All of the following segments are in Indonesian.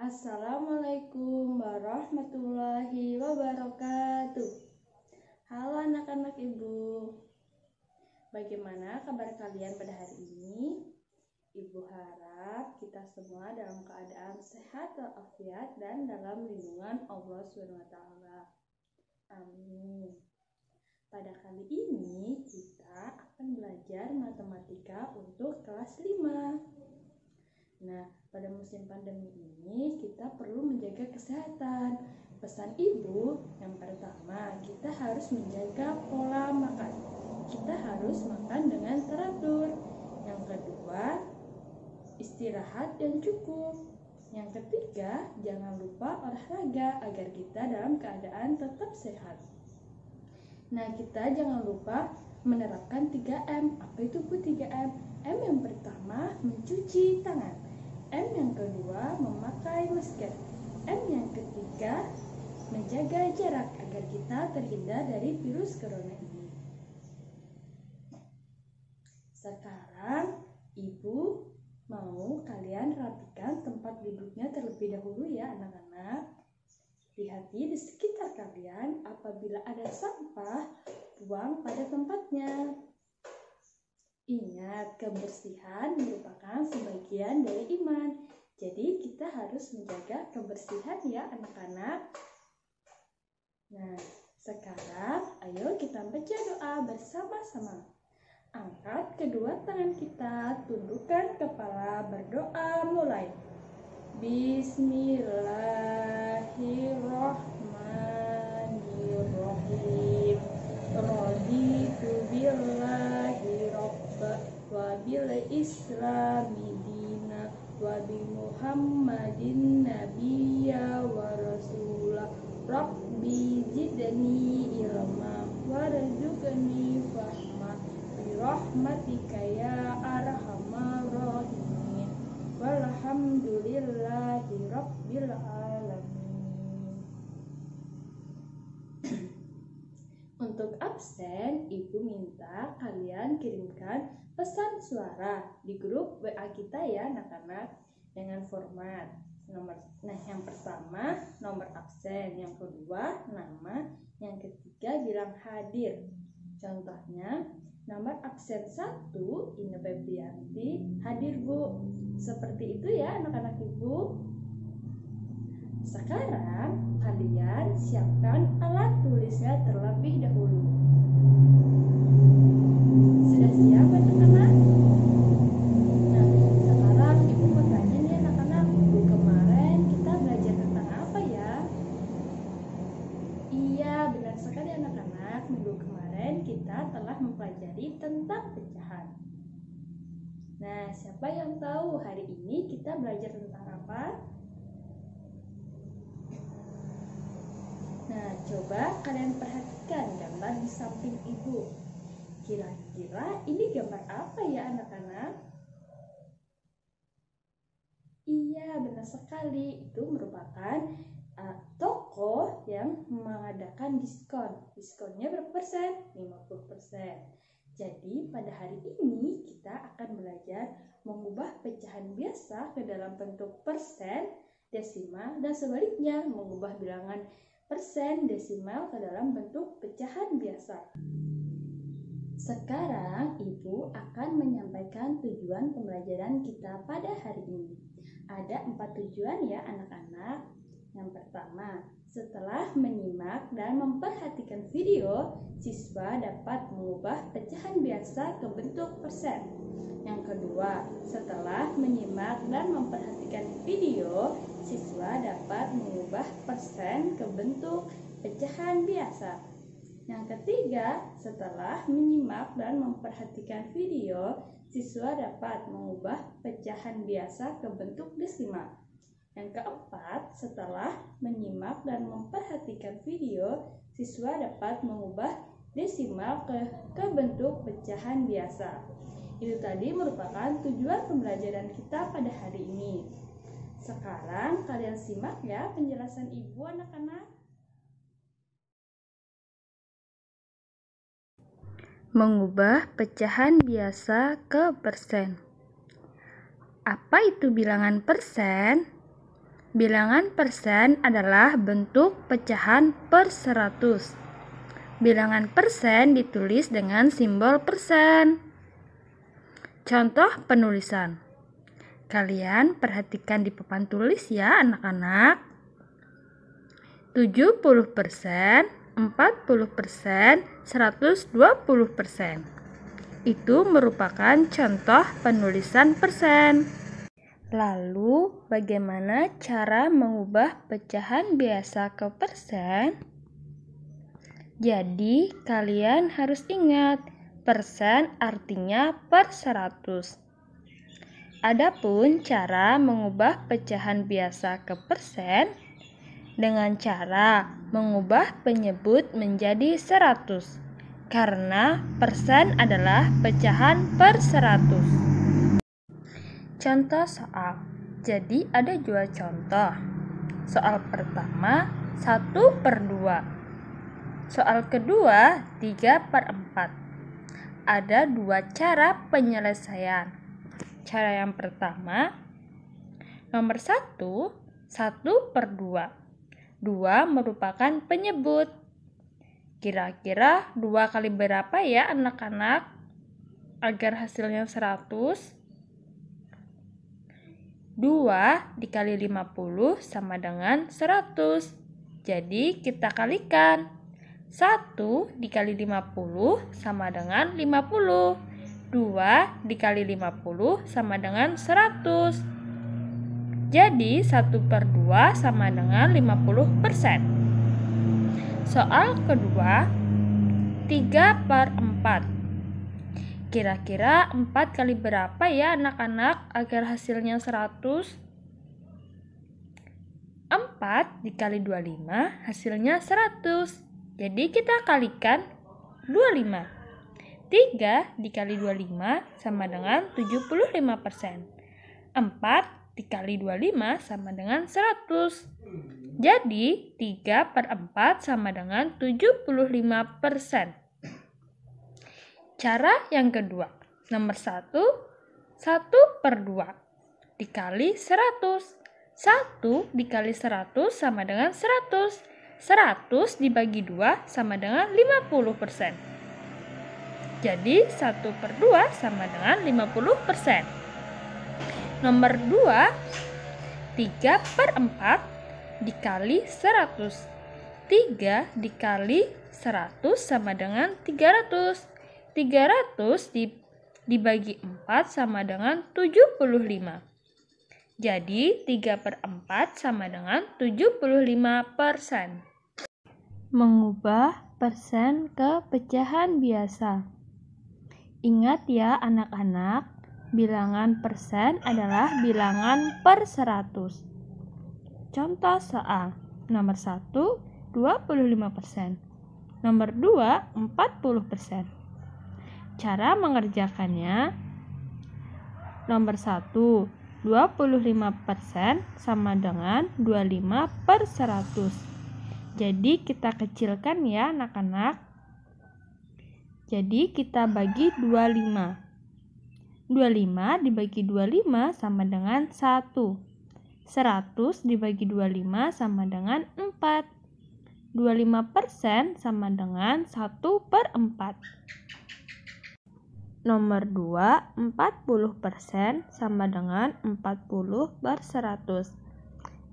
Assalamualaikum warahmatullahi wabarakatuh. Halo anak-anak ibu, bagaimana kabar kalian pada hari ini? Ibu harap kita semua dalam keadaan sehat walafiat dan dalam lindungan Allah SWT. Amin. Pada kali ini kita akan belajar matematika untuk kelas 5. Nah, pada musim pandemi ini kita perlu menjaga kesehatan. Pesan ibu, yang pertama kita harus menjaga pola makan. Kita harus makan dengan teratur. Yang kedua, istirahat dan cukup. Yang ketiga, jangan lupa olahraga agar kita dalam keadaan tetap sehat. Nah, kita jangan lupa menerapkan 3M. Apa itu Bu 3M? M yang pertama, mencuci tangan. M yang kedua, memakai masker. M yang ketiga, menjaga jarak agar kita terhindar dari virus corona ini. Sekarang, Ibu mau kalian rapikan tempat duduknya terlebih dahulu ya anak-anak. Lihati di sekitar kalian, apabila ada sampah, buang pada tempatnya. Ingat, kebersihan merupakan sebagian dari iman. Jadi kita harus menjaga kebersihan ya anak-anak. Nah, sekarang ayo kita baca doa bersama-sama. Angkat kedua tangan kita, tundukkan kepala, berdoa mulai. Bismillahirrahmanirrahim. Raditu billahi rabba wa bil islami dina wa bi muhammadin nabiyya wa rasulah. Rabbi zidni ilma warzuqni fahma bi rahmatika ya arhamar rahimin. Walhamdulillahi rabbil alamin. Untuk absen, Ibu minta kalian kirimkan pesan suara di grup WA kita ya anak-anak dengan format yang pertama nomor absen, yang kedua nama, yang ketiga bilang hadir. Contohnya, nomor absen 1 Ine Febrianti, hadir Bu. Seperti itu ya anak-anak Ibu. Sekarang kalian siapkan alat tulisnya terlebih dahulu. Sudah siap anak-anak? Nah, sekarang Ibu mau tanya nih anak-anak, minggu kemarin kita belajar tentang apa ya? Iya, benar sekali anak-anak. Minggu kemarin kita telah mempelajari tentang pecahan. Nah, siapa yang tahu hari ini kita belajar tentang apa? Nah, coba kalian perhatikan gambar di samping Ibu. Kira-kira ini gambar apa ya anak-anak? Iya, benar sekali. Itu merupakan toko yang mengadakan diskon. Diskonnya berapa persen? 50%. Jadi pada hari ini kita akan belajar mengubah pecahan biasa ke dalam bentuk persen, desimal, dan sebaliknya mengubah bilangan persen, desimal ke dalam bentuk pecahan biasa. Sekarang Ibu akan menyampaikan tujuan pembelajaran kita pada hari ini. Ada 4 tujuan ya anak-anak. Yang pertama, setelah menyimak dan memperhatikan video, siswa dapat mengubah pecahan biasa ke bentuk persen. Yang kedua, setelah menyimak dan memperhatikan video, siswa dapat mengubah persen ke bentuk pecahan biasa. Yang ketiga, setelah menyimak dan memperhatikan video, siswa dapat mengubah pecahan biasa ke bentuk desimal. Yang keempat, setelah menyimak dan memperhatikan video, siswa dapat mengubah desimal ke bentuk pecahan biasa. Itu tadi merupakan tujuan pembelajaran kita pada hari ini. Sekarang kalian simak ya penjelasan Ibu anak-anak. Mengubah pecahan biasa ke persen. Apa itu bilangan persen? Bilangan persen adalah bentuk pecahan per 100. Bilangan persen ditulis dengan simbol persen. Contoh penulisan. Kalian perhatikan di papan tulis ya anak-anak. 70%, 40%, 120%. Itu merupakan contoh penulisan persen. Lalu, bagaimana cara mengubah pecahan biasa ke persen? Jadi, kalian harus ingat, persen artinya per 100. Adapun cara mengubah pecahan biasa ke persen dengan cara mengubah penyebut menjadi 100, karena persen adalah pecahan per 100. Contoh soal. Jadi ada dua contoh. Soal pertama 1/2. Soal kedua 3/4. Ada dua cara penyelesaian. Cara yang pertama, nomor 1, 1/2. 2 merupakan penyebut. Kira-kira 2 kali berapa ya anak-anak agar hasilnya 100? 2 dikali 50 sama dengan 100. Jadi kita kalikan. 1 dikali 50 sama dengan 50. 2 dikali 50 sama dengan 100. Jadi 1/2 sama dengan 50%. Soal kedua, 3/4. Kira-kira 4 kali berapa ya anak-anak agar hasilnya 100? 4 dikali 25 hasilnya 100. Jadi kita kalikan 25. 3 dikali 25 sama dengan 75%. 4 dikali 25 sama dengan 100. Jadi 3/4 sama dengan 75%. Cara yang kedua, nomor 1, 1/2 dikali 100. 1 dikali 100 sama dengan 100. 100 dibagi 2 sama dengan 50%. Jadi 1/2 sama dengan 50%. Nomor 2, 3/4 dikali 100. 3 dikali 100 sama dengan 300. 300 dibagi 4 sama dengan 75. Jadi 3/4 sama dengan 75%. Mengubah persen ke pecahan biasa. Ingat ya anak-anak, bilangan persen adalah bilangan per 100. Contoh soal. Nomor 1, 25%. Nomor 2, 40%. Cara mengerjakannya, nomor 1, 25% sama dengan 25/100. Jadi kita kecilkan ya anak-anak. Jadi kita bagi 25. 25 dibagi 25 sama dengan 1. 100 dibagi 25 sama dengan 4. 25% sama dengan 1/4. Nomor 2, 40% sama dengan 40/100.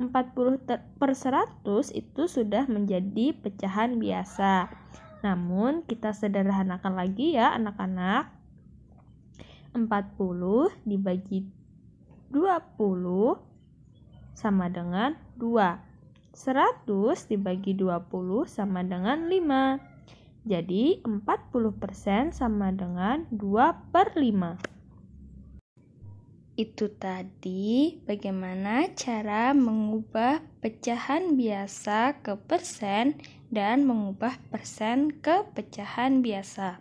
40/100 itu sudah menjadi pecahan biasa. Namun kita sederhanakan lagi ya anak-anak. 40 dibagi 20 sama dengan 2. 100 dibagi 20 sama dengan 5. Jadi 40% sama dengan 2/5. Itu tadi bagaimana cara mengubah pecahan biasa ke persen dan mengubah persen ke pecahan biasa.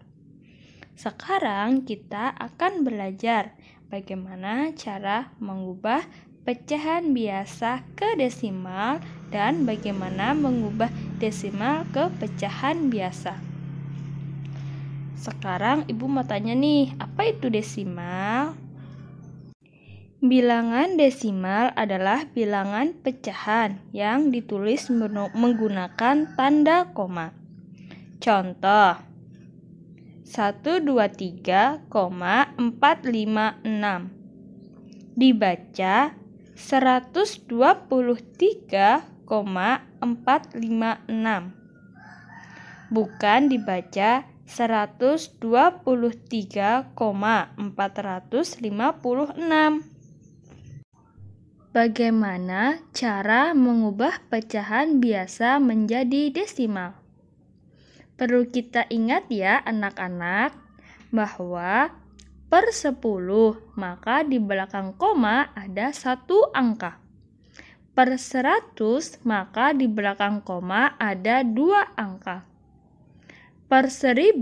Sekarang kita akan belajar bagaimana cara mengubah pecahan biasa ke desimal dan bagaimana mengubah desimal ke pecahan biasa. Sekarang Ibu mau tanya nih, apa itu desimal? Bilangan desimal adalah bilangan pecahan yang ditulis menggunakan tanda koma. Contoh 123,456 dibaca 123,456, bukan dibaca 123,456. Bagaimana cara mengubah pecahan biasa menjadi desimal? Perlu kita ingat ya anak-anak, bahwa per 10 maka di belakang koma ada 1 angka. Per 100 maka di belakang koma ada 2 angka. Per 1000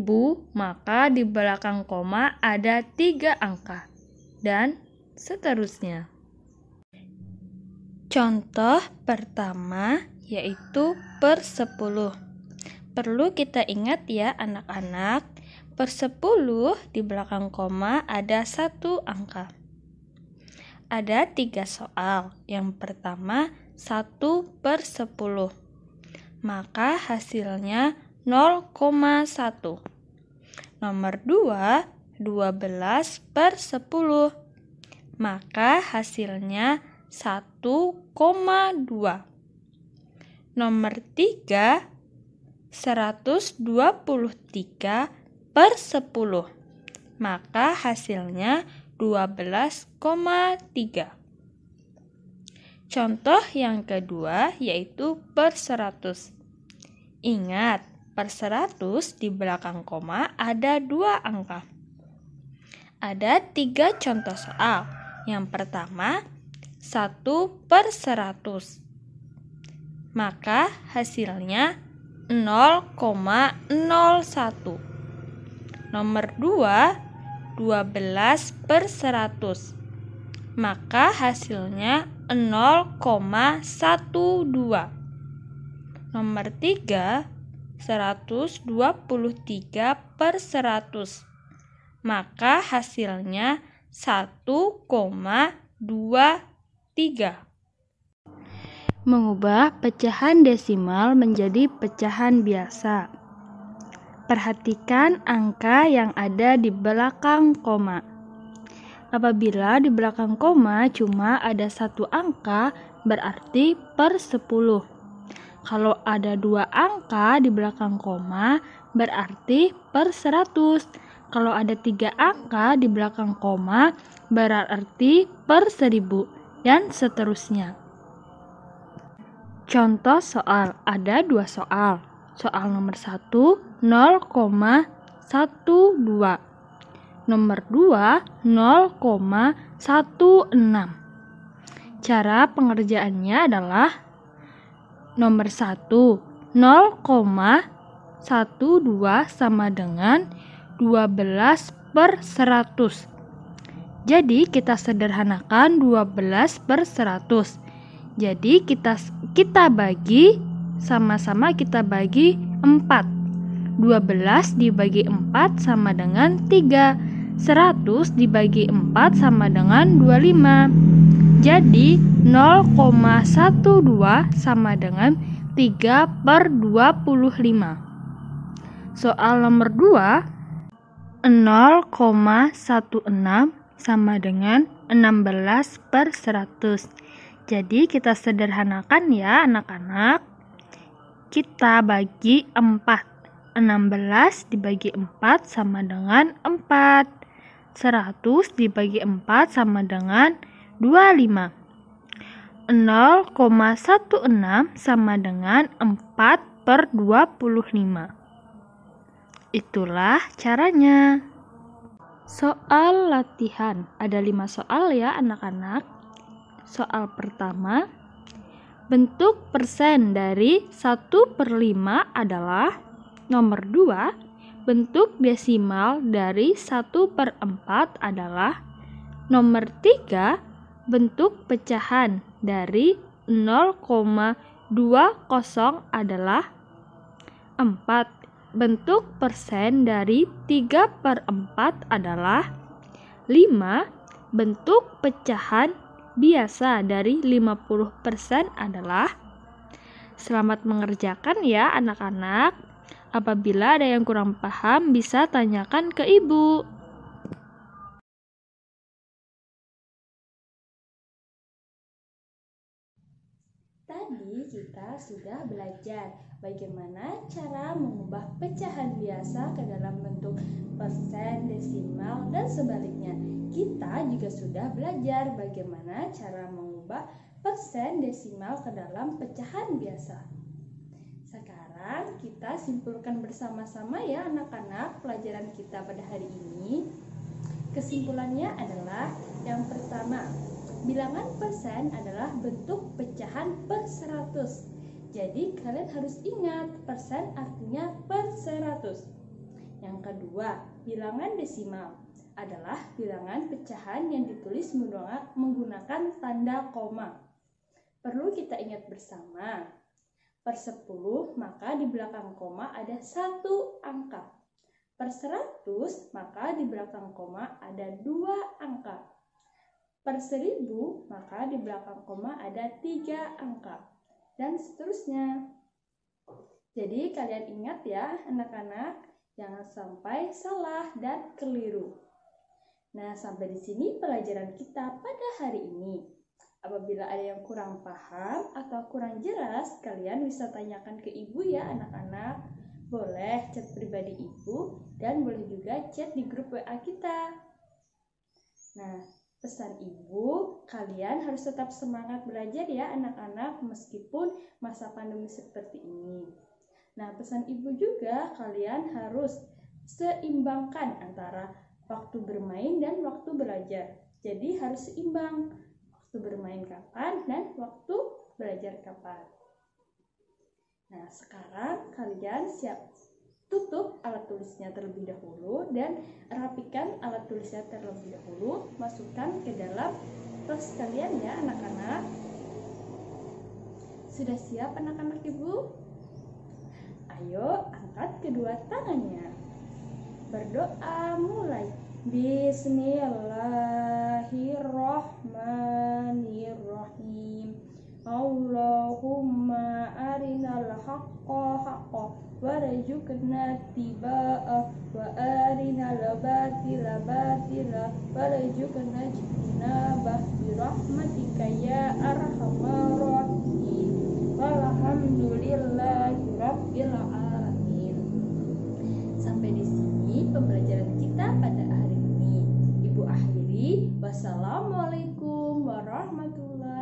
maka di belakang koma ada 3 angka. Dan seterusnya. Contoh pertama yaitu per 10. Perlu kita ingat ya anak-anak, per 10 di belakang koma ada 1 angka. Ada 3 soal. Yang pertama 1 per 10. Maka hasilnya 0,1. Nomor 2, 12 per 10. Maka hasilnya 1,2. Nomor 3, 123 per 10. Maka hasilnya 12,3. Contoh yang kedua yaitu per 100. Ingat, per 100 di belakang koma ada 2 angka. Ada 3 contoh soal. Yang pertama 1 per 100. Maka hasilnya 0,01. Nomor 2, 12 per 100. Maka hasilnya 0,12. Nomor 3, 123 per 100. Maka hasilnya 1,23. Mengubah pecahan desimal menjadi pecahan biasa. Perhatikan angka yang ada di belakang koma. Apabila di belakang koma cuma ada 1 angka, berarti per 10. Kalau ada 2 angka di belakang koma, berarti per 100. Kalau ada 3 angka di belakang koma, berarti per 1000, dan seterusnya. Contoh soal, ada 2 soal. Soal nomor 1, 0,12. Nomor 2, 0,16. Cara pengerjaannya adalah nomor 1, 0,12 sama dengan 12 per 100. Jadi kita sederhanakan 12 per 100. Jadi kita bagi, sama-sama kita bagi 4. 12 dibagi 4 sama dengan 3. 100 dibagi 4 sama dengan 25. Jadi 0,12 sama dengan 3 per 25. Soal nomor 2, 0,16 sama dengan 16 per 100. Jadi kita sederhanakan ya anak-anak. Kita bagi 4. 16 dibagi 4 sama dengan 4. 100 dibagi 4 sama dengan 25. 0,16 sama dengan 4 per 25. Itulah caranya. Soal latihan. Ada 5 soal ya anak-anak. Soal pertama, bentuk persen dari 1/5 adalah. Nomor 2, bentuk desimal dari 1/4 adalah. Nomor 3, bentuk pecahan dari 0,20 adalah. 4, bentuk persen dari 3/4 adalah. 5, Bentuk pecahan biasa dari 50% adalah. Selamat mengerjakan ya anak-anak. Apabila ada yang kurang paham, bisa tanyakan ke ibu. Tadi kita sudah belajar bagaimana cara mengubah pecahan biasa ke dalam bentuk persen, desimal, dan sebaliknya. Kita juga sudah belajar bagaimana cara mengubah persen, desimal ke dalam pecahan biasa. Sekarang kita simpulkan bersama-sama ya anak-anak pelajaran kita pada hari ini. Kesimpulannya adalah yang pertama, bilangan persen adalah bentuk pecahan per 100. Jadi kalian harus ingat persen artinya per 100. Yang kedua, bilangan desimal adalah bilangan pecahan yang ditulis menggunakan tanda koma. Perlu kita ingat bersama, per 10 maka di belakang koma ada 1 angka. Per 100 maka di belakang koma ada 2 angka. Per 1000 maka di belakang koma ada 3 angka. Dan seterusnya. Jadi kalian ingat ya anak-anak, jangan sampai salah dan keliru. Nah, sampai di sini pelajaran kita pada hari ini. Apabila ada yang kurang paham atau kurang jelas, kalian bisa tanyakan ke ibu ya anak-anak. Boleh chat pribadi ibu dan boleh juga chat di grup WA kita. Nah, pesan ibu, kalian harus tetap semangat belajar ya anak-anak meskipun masa pandemi seperti ini. Nah, pesan ibu juga kalian harus seimbangkan antara waktu bermain dan waktu belajar. Jadi harus seimbang, waktu bermain kapan dan waktu belajar kapan. Nah, sekarang kalian siap tutup alat tulisnya terlebih dahulu dan rapikan alat tulisnya terlebih dahulu. Masukkan ke dalam tas kalian ya anak-anak. Sudah siap anak-anak ibu? Ayo angkat kedua tangannya. Berdoa mulai. Bismillahirrahmanirrahim. Allahumma arinal haqqa haqqa warzuqna ittiba'ah wa arinal batila batila warzuqna ijtinabah birahmatika ya arhamar rahimin. Walhamdulillahi rabbil alamin. Sampai di sini pembelajaran kita pada hari ini. Ibu akhiri, wassalamualaikum warahmatullahi